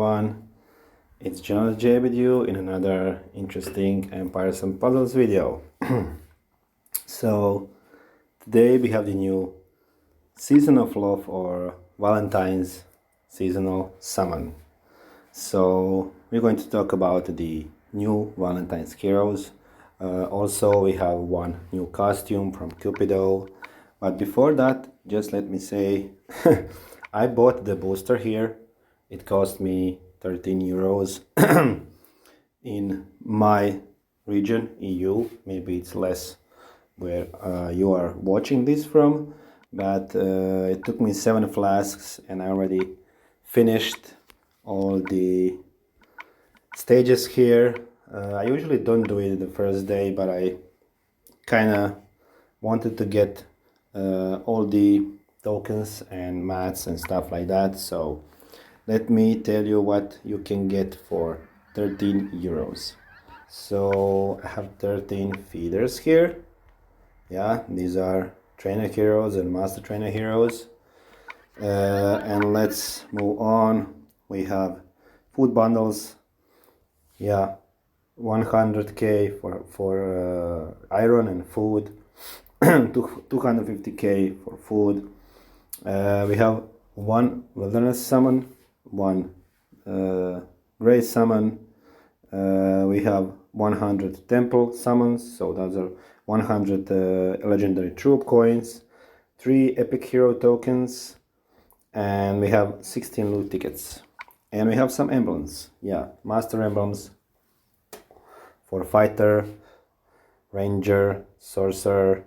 everyone, it's General J with you in another interesting Empires and Puzzles video. So today we have the new Season of Love or Valentine's seasonal summon. So we're going to talk about the new Valentine's heroes. Also we have one new costume from Cupido. But before that, just let me say, I bought the booster here. It cost me 13 euros in my region, EU. Maybe it's less where you are watching this from. But it took me 7 flasks and I already finished all the stages here. I usually don't do it the first day, but I kind of wanted to get all the tokens and mats and stuff like that. So let me tell you what you can get for 13 euros. So I have 13 feeders here. Yeah, these are trainer heroes and master trainer heroes. And let's move on. We have food bundles. Yeah, 100k for iron and food. 250k for food. We have one wilderness summon, one gray summon. We have 100 temple summons, so those are 100 legendary troop coins, 3 epic hero tokens, and we have 16 loot tickets. And we have some emblems, yeah, master emblems for fighter, ranger, sorcerer,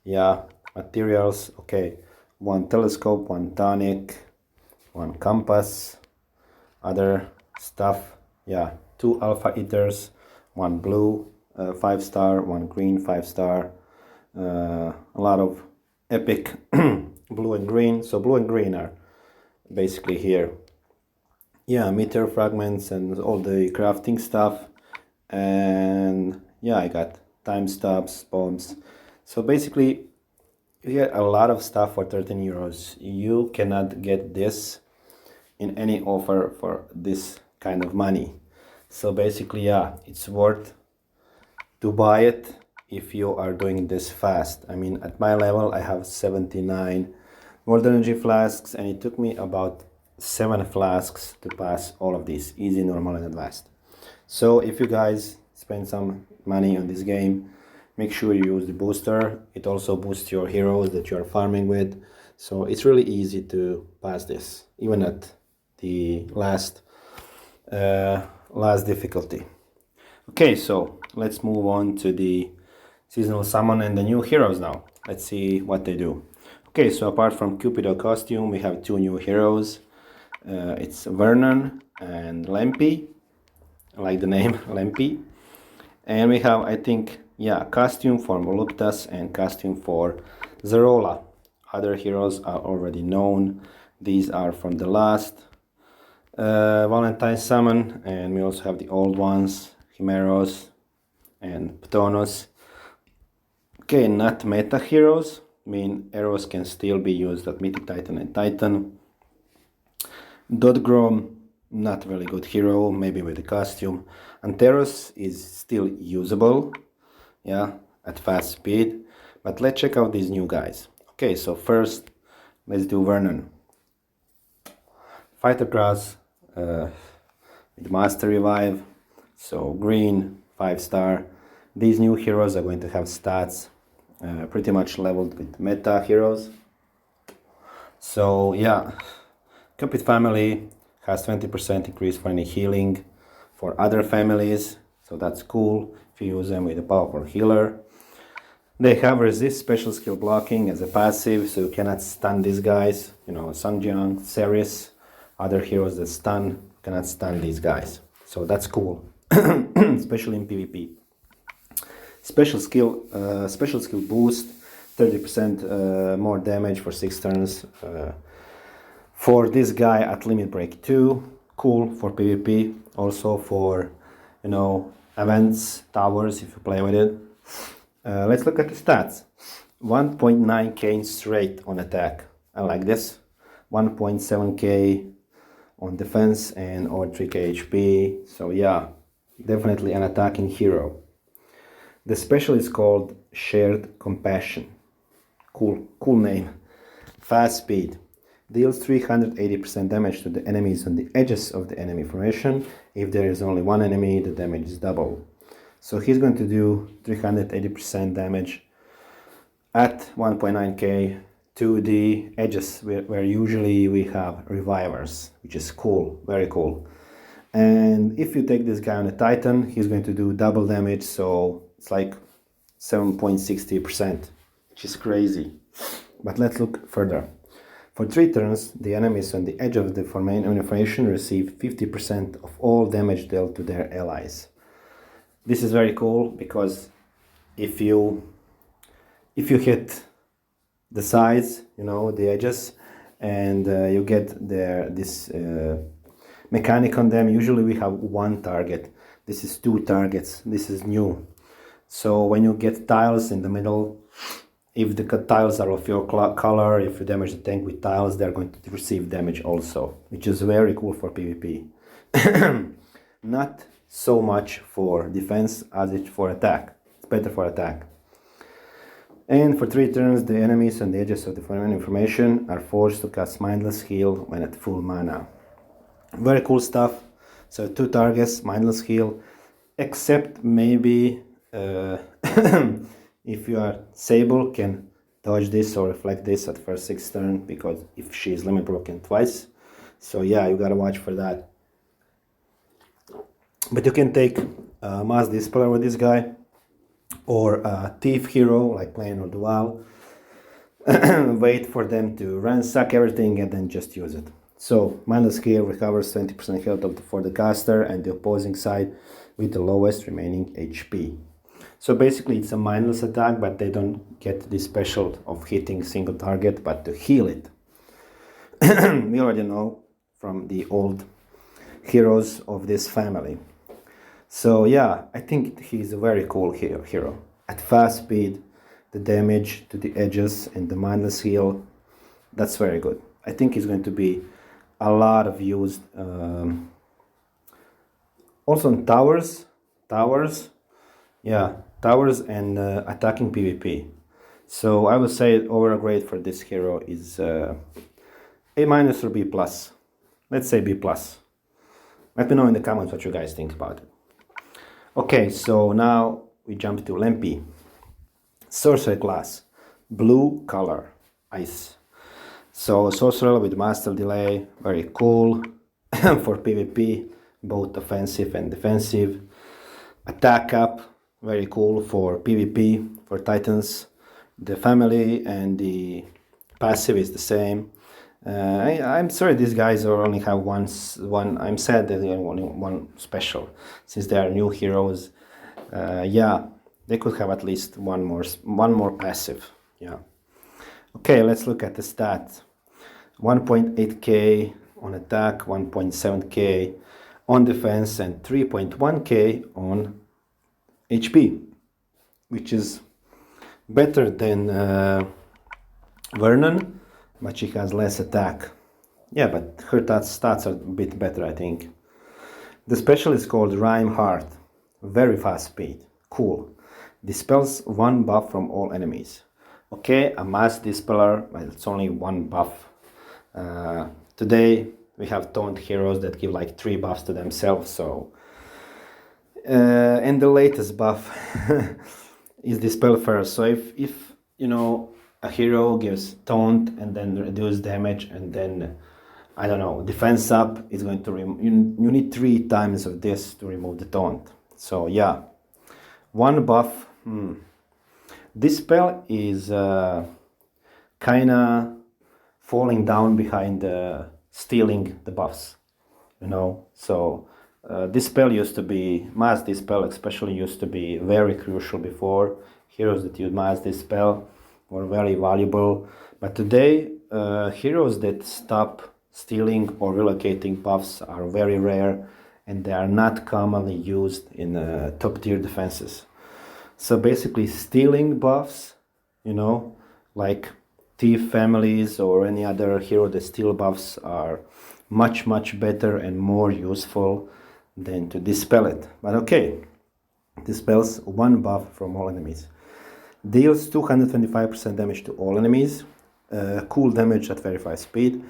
yeah, materials, okay, 1 telescope, 1 tonic, 1 compass, other stuff, yeah, 2 alpha eaters, 1 blue 5-star, 1 green 5-star, a lot of epic blue and green. So blue and green are basically here, yeah, meteor fragments and all the crafting stuff. And yeah, I got time stops, bombs. So basically you get a lot of stuff for 13 euros. You cannot get this in any offer for this kind of money. So basically, yeah, it's worth to buy it if you are doing this fast. I mean, at my level, I have 79 world energy flasks, and it took me about 7 flasks to pass all of these, easy, normal, and advanced. So if you guys spend some money on this game, make sure you use the booster. It also boosts your heroes that you are farming with. So it's really easy to pass this, even at the last difficulty. Okay, so let's move on to the seasonal summon and the new heroes now. Let's see what they do. Okay, so apart from Cupido costume, we have 2 new heroes. It's Vernon and Lampy. I like the name, Lampy. And we have, I think, yeah, costume for Voluptas and costume for Zarola. Other heroes are already known. These are from the last Valentine summon, and we also have the old ones, Chimeros and Ptonos. Okay, not meta heroes. I mean, arrows can still be used at Mythic Titan and Titan. Dotgrom, not really good hero, maybe with the costume. Anteros is still usable, yeah, at fast speed. But let's check out these new guys. Okay, so first, let's do Vernon. Fighter class with Master Revive, so green, 5-star. These new heroes are going to have stats pretty much leveled with meta heroes. So yeah, Cupid family has 20% increase for any healing for other families, so that's cool if you use them with a powerful healer. They have resist special skill blocking as a passive, so you cannot stun these guys. You know, Sungjiang, Ceres, other heroes that stun, cannot stun these guys. So that's cool, especially in PvP. Special skill boost, 30% more damage for 6 turns for this guy at limit break 2. Cool for PvP, also for, you know, events, towers, if you play with it. Let's look at the stats. 1.9k straight on attack. I like this. 1.7k on defense and or 3k HP. So yeah, definitely an attacking hero. The special is called Shared Compassion. Cool name. Fast speed. Deals 380% damage to the enemies on the edges of the enemy formation. If there is only one enemy, the damage is double. So he's going to do 380% damage at 1.9k to the edges where usually we have revivers, which is cool, very cool. And if you take this guy on a Titan, he's going to do double damage, so it's like 7.60%, which is crazy. But let's look further. For 3 turns, the enemies on the edge of the formation receive 50% of all damage dealt to their allies. This is very cool because if you hit the sides, you know, the edges, and you get this mechanic on them, usually we have 1 target. This is 2 targets. This is new. So when you get tiles in the middle, if the tiles are of your color, if you damage the tank with tiles, they're going to receive damage also, which is very cool for PvP. Not so much for defense as it for attack. It's better for attack. And for 3 turns, the enemies on the edges of the formation are forced to cast Mindless Heal when at full mana. Very cool stuff. So 2 targets, Mindless Heal, except maybe if you are Sable, can dodge this or reflect this at first 6 turn, because if she is limit broken twice. So yeah, you gotta watch for that. But you can take Mass Dispeller with this guy, or a Thief hero like Plane or Dual. Wait for them to ransack everything and then just use it. So Mindless Heal recovers 20% health for the caster and the opposing side with the lowest remaining HP. So basically it's a mindless attack, but they don't get the special of hitting single target, but to heal it. We already know from the old heroes of this family. So yeah, I think he's a very cool hero. At fast speed, the damage to the edges and the mindless heal, that's very good. I think he's going to be a lot of used. Also in towers, yeah, towers and attacking PvP. So I would say overall grade for this hero is A- or B+. Let's say B+. Let me know in the comments what you guys think about it. Okay, so now we jump to Lampy. Sorcerer class, blue color, ice. So sorcerer with master delay, very cool for PvP, both offensive and defensive. Attack up, very cool for PvP, for Titans. The family and the passive is the same. I'm sorry these guys only have one. I'm sad that they have only one special, since they are new heroes. Yeah, they could have at least one more passive. Yeah. Okay, let's look at the stats. 1.8k on attack, 1.7k on defense, and 3.1k on HP, which is better than Vernon, but she has less attack. Yeah, but her stats are a bit better, I think. The special is called Rhyme Heart. Very fast speed. Cool. Dispels 1 buff from all enemies. Okay, a Mass Dispeller, but it's only 1 buff. Today we have taunt heroes that give like 3 buffs to themselves, so... and the latest buff is Dispel first. So if you know, a hero gives taunt and then reduce damage and then, I don't know, defense up, is going to you need 3 times of this to remove the taunt. So yeah, 1 buff. This spell is kinda falling down behind stealing the buffs, you know. So this spell used to be, Mass Dispel especially used to be very crucial before. Heroes that use Mass Dispel were very valuable, but today heroes that stop stealing or relocating buffs are very rare, and they are not commonly used in top tier defenses. So basically stealing buffs, you know, like Thief families or any other hero that steal buffs, are much better and more useful than to dispel it. But okay, dispels 1 buff from all enemies. Deals 225% damage to all enemies. Cool damage at very fast speed.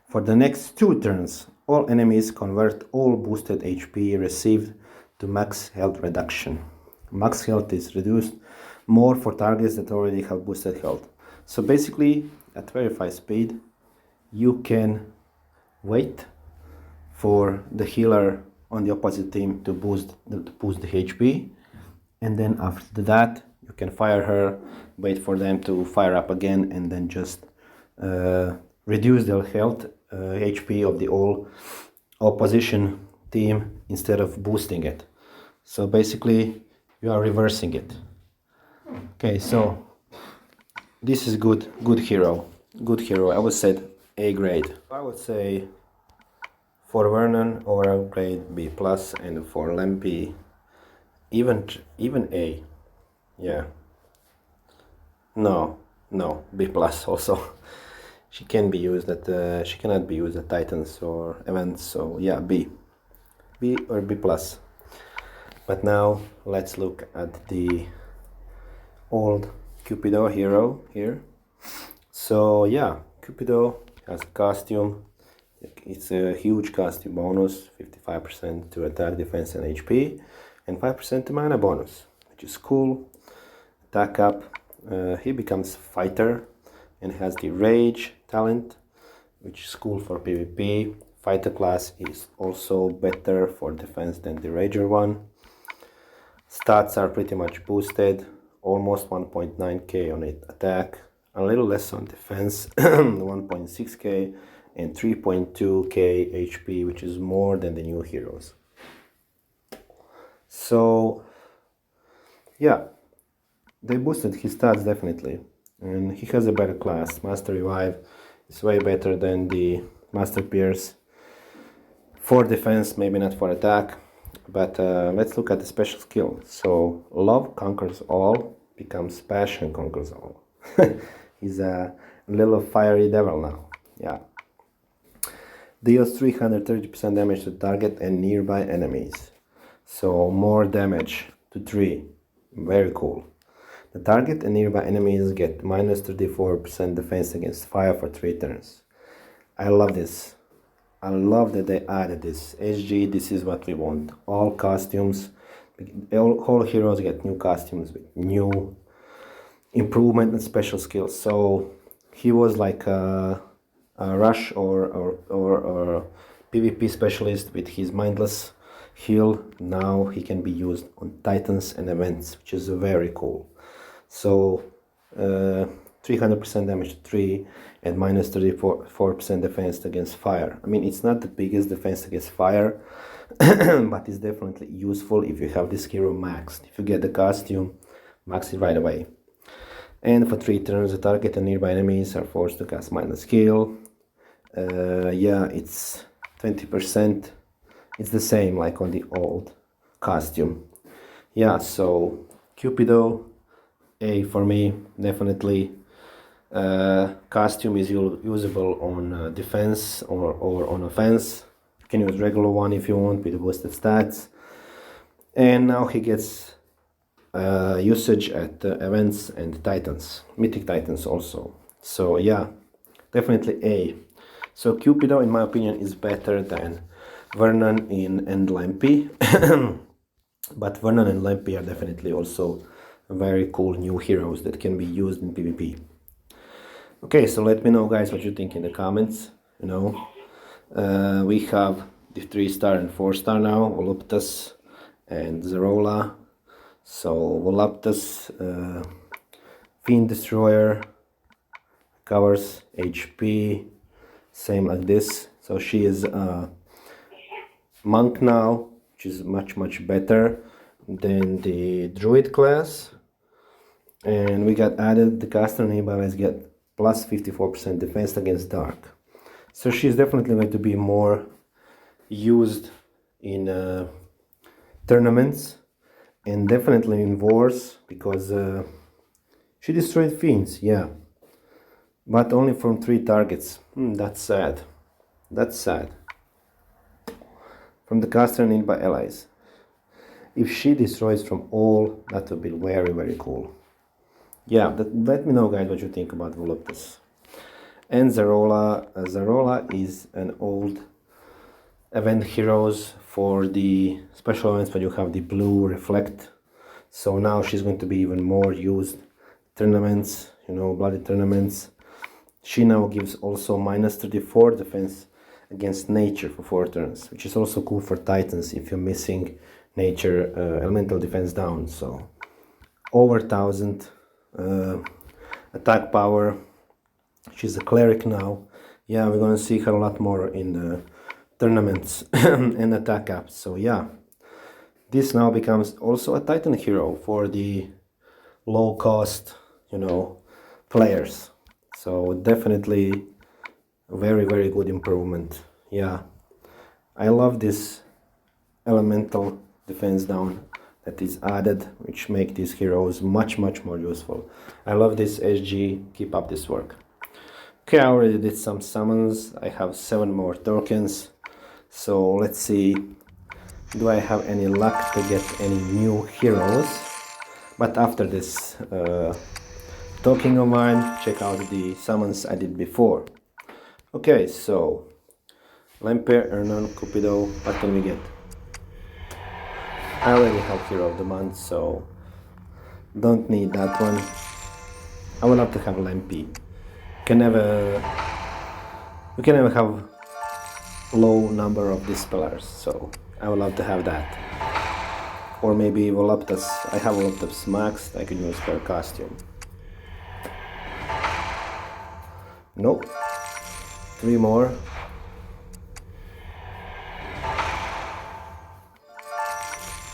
For the next 2 turns, all enemies convert all boosted HP received to max health reduction. Max health is reduced more for targets that already have boosted health. So basically, at very fast speed, you can wait for the healer on the opposite team to boost the HP, and then after that you can fire her, wait for them to fire up again, and then just reduce their health HP of the all opposition team instead of boosting it. So basically you are reversing it. Okay, so this is good hero. I would say A grade. I would say for Vernon overall grade B+, and for Lampy even A. Yeah. No, B+ also. She can be used at she cannot be used at Titans or events, so yeah, B or B+. But now let's look at the old Cupido hero here. So yeah, Cupido has a costume. It's a huge costume bonus, 55% to attack, defense and HP, and 5% to mana bonus, which is cool. Attack up, he becomes fighter and has the rage talent, which is cool for PvP. Fighter class is also better for defense than the rager one. Stats are pretty much boosted, almost 1.9k on it attack, a little less on defense, 1.6k and 3.2k HP, which is more than the new heroes. So yeah, they boosted his stats definitely, and he has a better class. Master Revive is way better than the Master Pierce for defense, maybe not for attack. But let's look at the special skill. So love conquers all becomes passion conquers all. He's a little fiery devil now. Yeah. Deals 330% damage to target and nearby enemies. So more damage to 3. Very cool. The target and nearby enemies get minus 34% defense against fire for 3 turns. I love this. I love that they added this. SG, this is what we want. All costumes, all heroes get new costumes with new improvement and special skills. So he was like a rush or PvP specialist with his mindless heal. Now he can be used on Titans and events, which is very cool. So 300% damage to 3 and minus 34% defense against fire. I mean, it's not the biggest defense against fire, but it's definitely useful if you have this hero maxed. If you get the costume, max it right away. And for 3 turns, the target and nearby enemies are forced to cast minus skill. Yeah, it's 20%. It's the same like on the old costume. Yeah, so Cupido, A for me, definitely. Costume is usable on defense or on offense. You can use regular one if you want with boosted stats. And now he gets usage at events and Titans, Mythic Titans also. So yeah, definitely A. So Cupido, in my opinion, is better than Vernon and Lampy. But Vernon and Lampy are definitely also very cool new heroes that can be used in PvP. Okay, so let me know, guys, what you think in the comments. You know, we have the 3-star and 4-star now, Voluptas and Zarola. So Voluptas, Fiend Destroyer, covers HP, same like this. So she is a monk now, which is much better than the druid class. And we got added the caster abilities get plus 54% defense against dark. So she's definitely going to be more used in tournaments and definitely in wars, because she destroyed fiends, yeah, but only from 3 targets. That's sad. That's sad. from the caster need by allies. If she destroys from all, that would be very, very cool. Yeah, let me know, guys, what you think about Voluptas. And Zarola. Zarola is an old event heroes for the special events when you have the blue reflect. So now she's going to be even more used. Tournaments, you know, bloody tournaments. She now gives also -34 defense against nature for 4 turns, which is also cool for Titans if you're missing nature elemental defense down. So over 1000 attack power. She's a cleric now. Yeah, we're gonna see her a lot more in the tournaments and attack apps. So yeah, this now becomes also a Titan hero for the low cost, you know, players. So definitely a very, very good improvement. Yeah, I love this elemental defense down that is added, which make these heroes much more useful. I love this SG. Keep up this work. Okay, I already did some summons. I have 7 more tokens. So let's see, do I have any luck to get any new heroes? But after this talking of mine, check out the summons I did before. Okay, so Lampy, Vernon, Cupido, what can we get? I already have Hero of the Month, so don't need that one. I would love to have Lampy. We can never have low number of dispellers, so I would love to have that. Or maybe Voluptas. I have Voluptas maxed, I can use per costume. Nope. 3 more.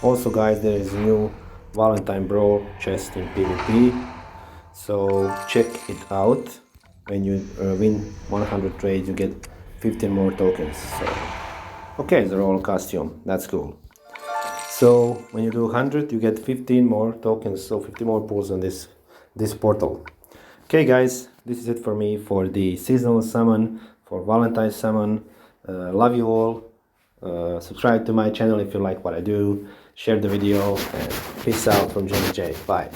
Also, guys, there is a new Valentine Brawl chest in PvP, so check it out. When you win 100 trades, you get 15 more tokens. So, okay, they're all costume. That's cool. So when you do 100, you get 15 more tokens. So 50 more pulls on this portal. Okay, guys, this is it for me for the seasonal summon, for Valentine summon. Love you all. Subscribe to my channel if you like what I do. Share the video, and peace out from Jimmy J. Bye.